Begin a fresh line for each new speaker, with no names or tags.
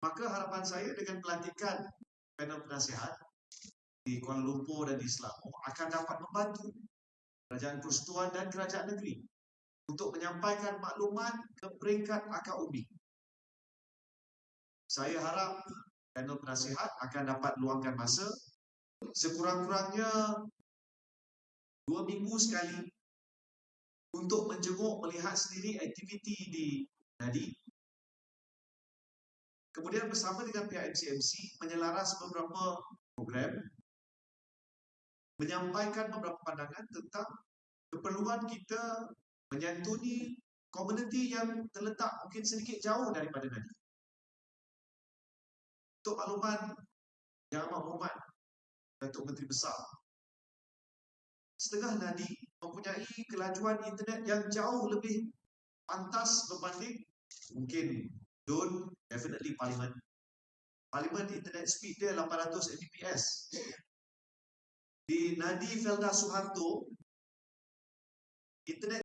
Maka harapan saya dengan pelantikan panel penasihat di Kuala Lumpur dan di Selangor akan dapat membantu Kerajaan Persekutuan dan Kerajaan Negeri untuk menyampaikan maklumat ke peringkat akar umbi. Saya harap panel penasihat akan dapat luangkan masa sekurang-kurangnya 2 minggu sekali untuk menjenguk melihat sendiri aktiviti di Nadi. Kemudian bersama dengan pihak MCMC menyelaras beberapa program, menyampaikan beberapa pandangan tentang keperluan kita menyantuni komuniti yang terletak mungkin sedikit jauh daripada Nadi. Untuk makluman Yang Amat Berhormat Datuk Menteri Besar, setengah Nadi mempunyai kelajuan internet yang jauh lebih pantas berbanding mungkin DUN, definitely Parlimen. Parlimen internet speed dia 800 Mbps. Di Nadi Felda Suharto, internet